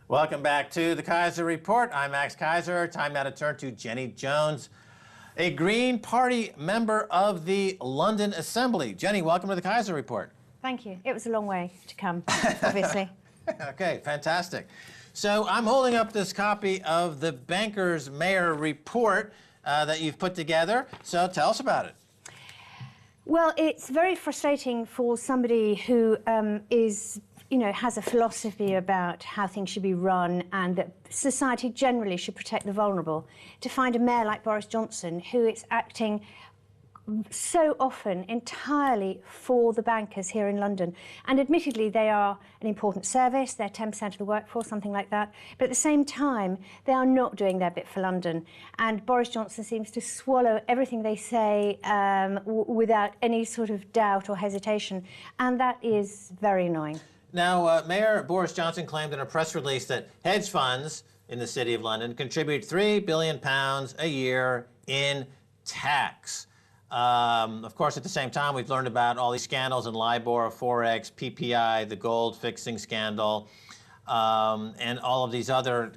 Welcome back to the Keiser Report. I'm Max Keiser. Time now to turn to Jenny Jones, a Green Party member of the London Assembly. Jenny, welcome to the Keiser Report. Thank you. It was a long way to come, obviously. Okay, fantastic. So I'm holding up this copy of the Banker's Mayor report that you've put together. So tell us about it. Well, it's very frustrating for somebody who has a philosophy about how things should be run and that society generally should protect the vulnerable, to find a mayor like Boris Johnson who is acting so often entirely for the bankers here in London. And admittedly, they are an important service, they're 10% of the workforce, something like that. But at the same time, they are not doing their bit for London. And Boris Johnson seems to swallow everything they say without any sort of doubt or hesitation. And that is very annoying. Now, Mayor Boris Johnson claimed in a press release that hedge funds in the City of London contribute £3 billion a year in tax. Of course, at the same time, we've learned about all these scandals in LIBOR, Forex, PPI, the gold fixing scandal, and all of these other,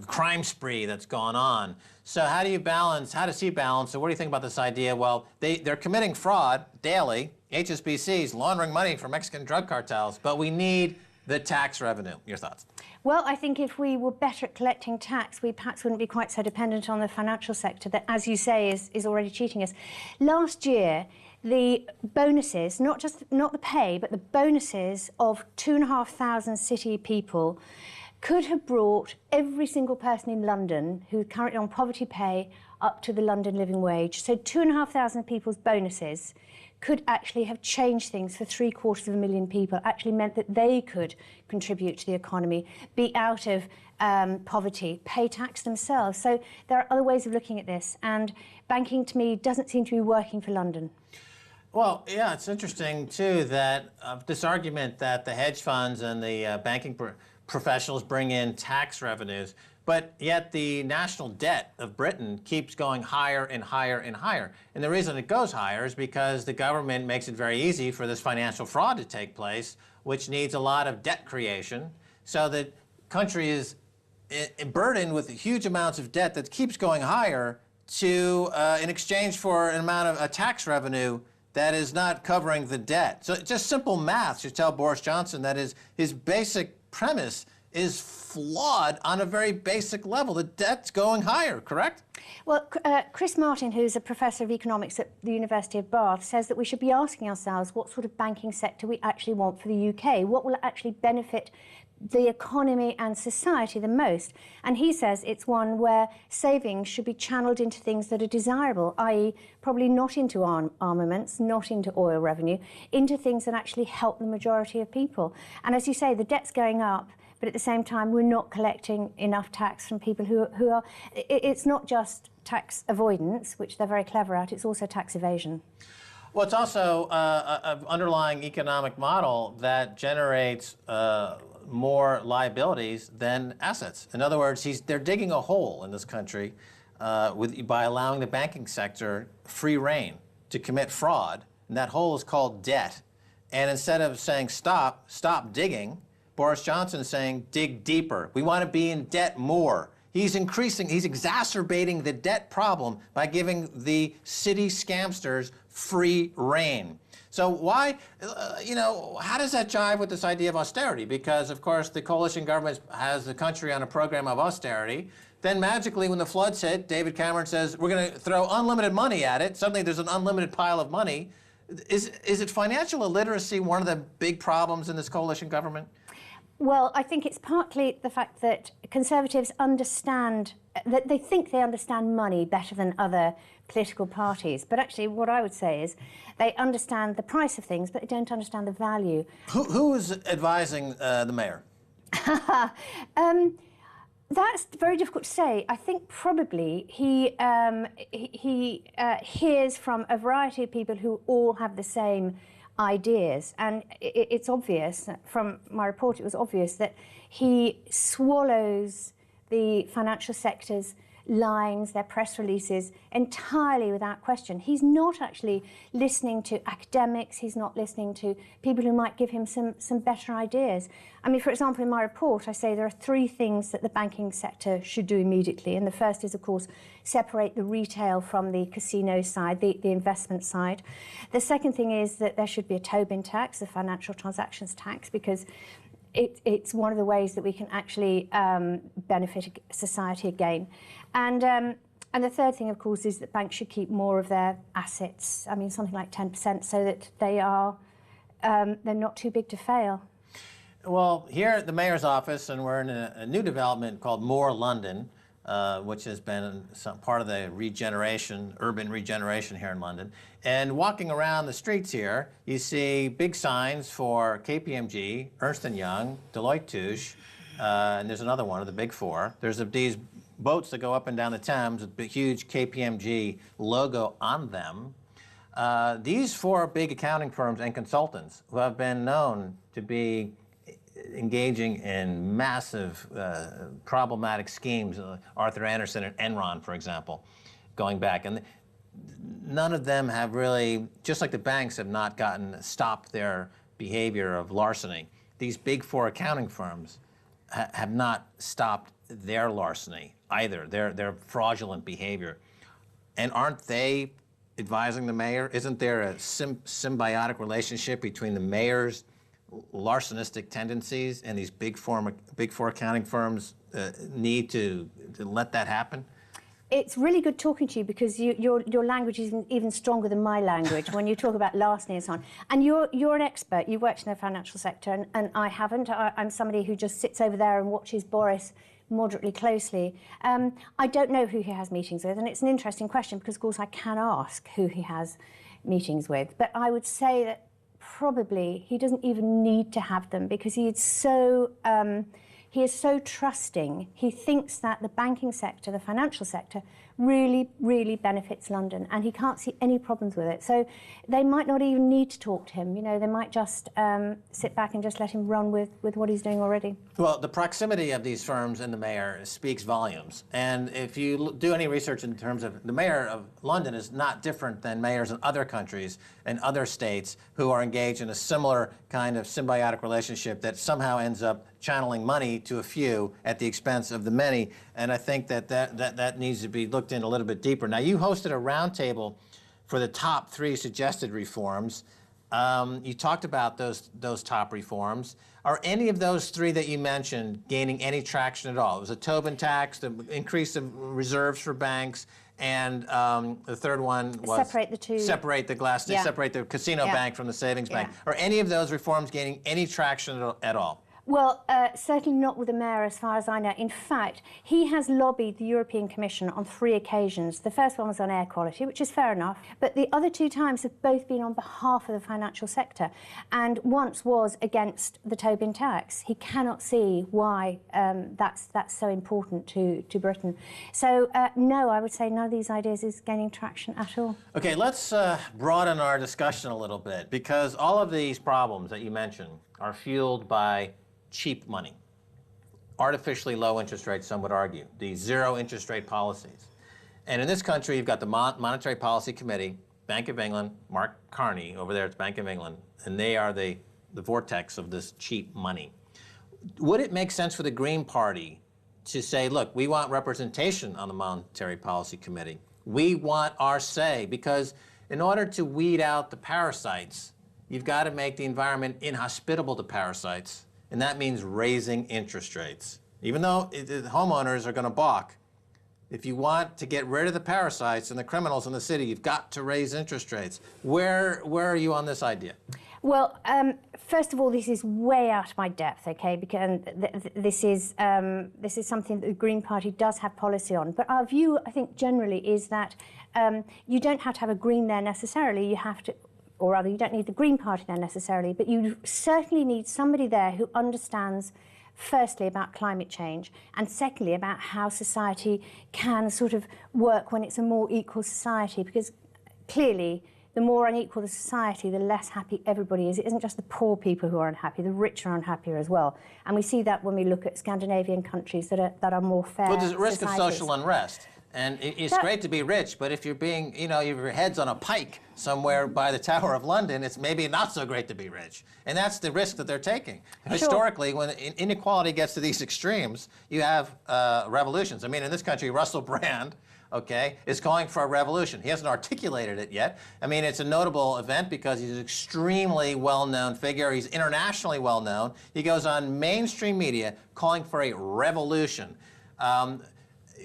crime spree that's gone on. So how does he balance? So what do you think about this idea? Well, they're committing fraud daily. HSBC's laundering money for Mexican drug cartels, but we need the tax revenue. Your thoughts? Well, I think if we were better at collecting tax, we perhaps wouldn't be quite so dependent on the financial sector that, as you say, is already cheating us. Last year, the bonuses, not the pay, but the bonuses of 2,500 city people could have brought every single person in London who's currently on poverty pay up to the London living wage. So 2,500 people's bonuses could actually have changed things for 750,000 people, actually meant that they could contribute to the economy, be out of poverty, pay tax themselves. So there are other ways of looking at this, and banking to me doesn't seem to be working for London. Well, yeah, it's interesting too that this argument that the hedge funds and the banking professionals bring in tax revenues, but yet the national debt of Britain keeps going higher and higher and higher. And the reason it goes higher is because the government makes it very easy for this financial fraud to take place, which needs a lot of debt creation. So the country is burdened with huge amounts of debt that keeps going higher in exchange for an amount of tax revenue that is not covering the debt. So just simple math should tell Boris Johnson that his basic premise is flawed on a very basic level. The debt's going higher, correct? Well, Chris Martin, who's a professor of economics at the University of Bath, says that we should be asking ourselves what sort of banking sector we actually want for the UK. What will actually benefit the economy and society the most? And he says it's one where savings should be channeled into things that are desirable, i.e. probably not into armaments, not into oil revenue, into things that actually help the majority of people. And as you say, the debt's going up, but at the same time, we're not collecting enough tax from people who are... It's not just tax avoidance, which they're very clever at, it's also tax evasion. Well, it's also an underlying economic model that generates more liabilities than assets. In other words, they're digging a hole in this country by allowing the banking sector free rein to commit fraud, and that hole is called debt. And instead of saying stop digging, Boris Johnson is saying dig deeper. We want to be in debt more. He's exacerbating the debt problem by giving the city scamsters free rein. So why, how does that jive with this idea of austerity? Because, of course, the coalition government has the country on a program of austerity. Then magically, when the floods hit, David Cameron says, we're going to throw unlimited money at it. Suddenly, there's an unlimited pile of money. Is it financial illiteracy one of the big problems in this coalition government? Well, I think it's partly the fact that Conservatives understand, that they think they understand money better than other political parties. But actually, what I would say is they understand the price of things, but they don't understand the value. Who is advising the mayor? That's very difficult to say. I think probably he hears from a variety of people who all have the same ideas, and it's obvious from my report, it was obvious that he swallows the financial sector's lines, their press releases, entirely without question. He's not actually listening to academics, he's not listening to people who might give him some better ideas. I mean, for example, in my report, I say there are 3 things that the banking sector should do immediately. And the first is, of course, separate the retail from the casino side, the investment side. The second thing is that there should be a Tobin tax, a financial transactions tax, because it's one of the ways that we can actually benefit society again. And the third thing, of course, is that banks should keep more of their assets, I mean, something like 10%, so that they're not too big to fail. Well, here at the mayor's office, and we're in a new development called More London, which has been some part of the urban regeneration here in London. And walking around the streets here, you see big signs for KPMG, Ernst & Young, Deloitte Touche, and there's another one of the big 4. There's these boats that go up and down the Thames with the huge KPMG logo on them. These 4 big accounting firms and consultants who have been known to be engaging in massive problematic schemes, Arthur Andersen and Enron, for example, going back. And none of them have really, just like the banks have not stopped their behavior of larceny, these big 4 accounting firms have not stopped their larceny either, their fraudulent behavior. And aren't they advising the mayor? Isn't there a symbiotic relationship between the mayor's larcenistic tendencies and these big 4 accounting firms need to let that happen? It's really good talking to you because your language is even stronger than my language when you talk about larceny and so on. And you're an expert. You've worked in the financial sector, and I haven't. I'm somebody who just sits over there and watches Boris moderately closely. I don't know who he has meetings with, and it's an interesting question because, of course, I can ask who he has meetings with. But I would say that probably he doesn't even need to have them because he is so trusting. He thinks that the banking sector, the financial sector, really, really benefits London, and he can't see any problems with it. So they might not even need to talk to him. You know, they might just sit back and just let him run with what he's doing already. Well, the proximity of these firms and the mayor speaks volumes. And if you do any research in terms of the mayor of London is not different than mayors in other countries and other states who are engaged in a similar kind of symbiotic relationship that somehow ends up channeling money to a few at the expense of the many. And I think that needs to be looked in a little bit deeper. Now, you hosted a roundtable for the top 3 suggested reforms. You talked about those top reforms. Are any of those 3 that you mentioned gaining any traction at all? It was a Tobin tax, the increase of reserves for banks, and the third one was separate the 2. Separate the casino bank from the savings bank. Are any of those reforms gaining any traction at all? Well, certainly not with the mayor, as far as I know. In fact, he has lobbied the European Commission on 3 occasions. The first one was on air quality, which is fair enough, but the other 2 times have both been on behalf of the financial sector, and once was against the Tobin tax. He cannot see why that's so important to Britain. So, no, I would say none of these ideas is gaining traction at all. Okay, let's broaden our discussion a little bit, because all of these problems that you mentioned are fueled by cheap money, artificially low interest rates, some would argue, the zero interest rate policies. And in this country, you've got the Monetary Policy Committee, Bank of England, Mark Carney over there at the Bank of England, and they are the vortex of this cheap money. Would it make sense for the Green Party to say, look, we want representation on the Monetary Policy Committee. We want our say, because in order to weed out the parasites, you've got to make the environment inhospitable to parasites. And that means raising interest rates. Even though the homeowners are going to balk, if you want to get rid of the parasites and the criminals in the city, you've got to raise interest rates. Where are you on this idea? Well, first of all, this is way out of my depth, okay? Because this is something that the Green Party does have policy on. But our view, I think, generally is that you don't have to have a Green there necessarily. You have to, or rather, you don't need the Green Party there necessarily, but you certainly need somebody there who understands, firstly, about climate change, and secondly, about how society can sort of work when it's a more equal society, because clearly the more unequal the society, the less happy everybody is. It isn't just the poor people who are unhappy, the rich are unhappier as well. And we see that when we look at Scandinavian countries that are more fair Well, there's a risk societies. of social unrest. And it's great to be rich, but if you're being, your head's on a pike somewhere by the Tower of London, it's maybe not so great to be rich. And that's the risk that they're taking. Sure. Historically, when inequality gets to these extremes, you have revolutions. I mean, in this country, Russell Brand, okay, is calling for a revolution. He hasn't articulated it yet. I mean, it's a notable event because he's an extremely well-known figure. He's internationally well-known. He goes on mainstream media calling for a revolution.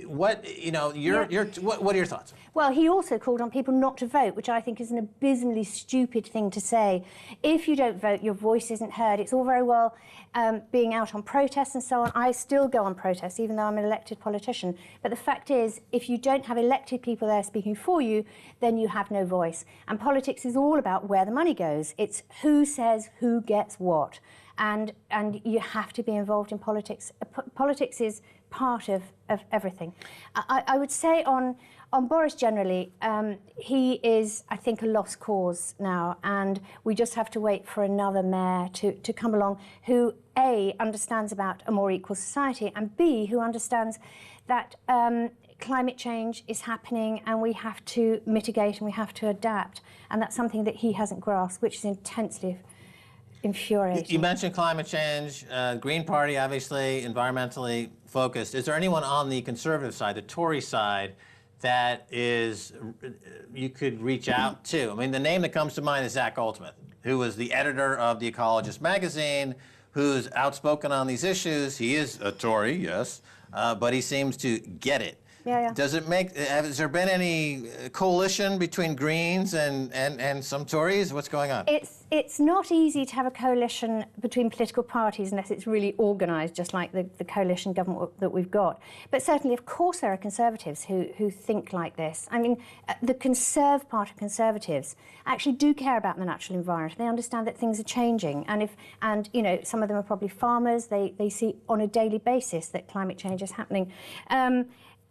What are your thoughts? Well, he also called on people not to vote, which I think is an abysmally stupid thing to say. If you don't vote, your voice isn't heard. It's all very well being out on protests and so on. I still go on protests, even though I'm an elected politician. But the fact is, if you don't have elected people there speaking for you, then you have no voice. And politics is all about where the money goes. It's who says who gets what. And you have to be involved in politics. Politics is part of everything. I would say on Boris generally, he is, I think, a lost cause now, and we just have to wait for another mayor to come along who, A, understands about a more equal society, and B, who understands that climate change is happening and we have to mitigate and we have to adapt. And that's something that he hasn't grasped, which is intensely infuriating. You mentioned climate change, Green Party, obviously, environmentally focused. Is there anyone on the conservative side, the Tory side, that you could reach out to? I mean, the name that comes to mind is Zach Goldsmith, who was the editor of The Ecologist magazine, who's outspoken on these issues. He is a Tory, yes, but he seems to get it. Yeah. Does it has there been any coalition between Greens and some Tories? What's going on? It's not easy to have a coalition between political parties unless it's really organised, just like the coalition government that we've got. But certainly, of course, there are Conservatives who think like this. I mean, the Conserve part of Conservatives actually do care about the natural environment. They understand that things are changing, and some of them are probably farmers. They see on a daily basis that climate change is happening.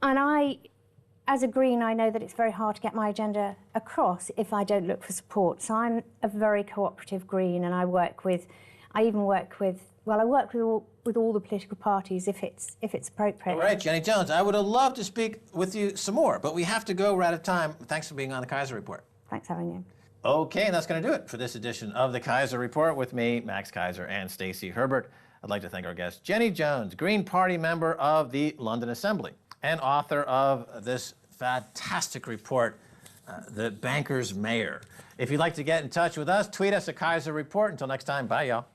And I, as a Green, I know that it's very hard to get my agenda across if I don't look for support. So I'm a very cooperative Green, and I work with all the political parties if it's appropriate. All right, Jenny Jones, I would have loved to speak with you some more, but we have to go. We're out of time. Thanks for being on the Keiser Report. Thanks for having me. Okay, and that's going to do it for this edition of the Keiser Report with me, Max Keiser, and Stacey Herbert. I'd like to thank our guest, Jenny Jones, Green Party member of the London Assembly and author of this fantastic report, The Banker's Mayor. If you'd like to get in touch with us, tweet us at Keiser Report. Until next time, bye, y'all.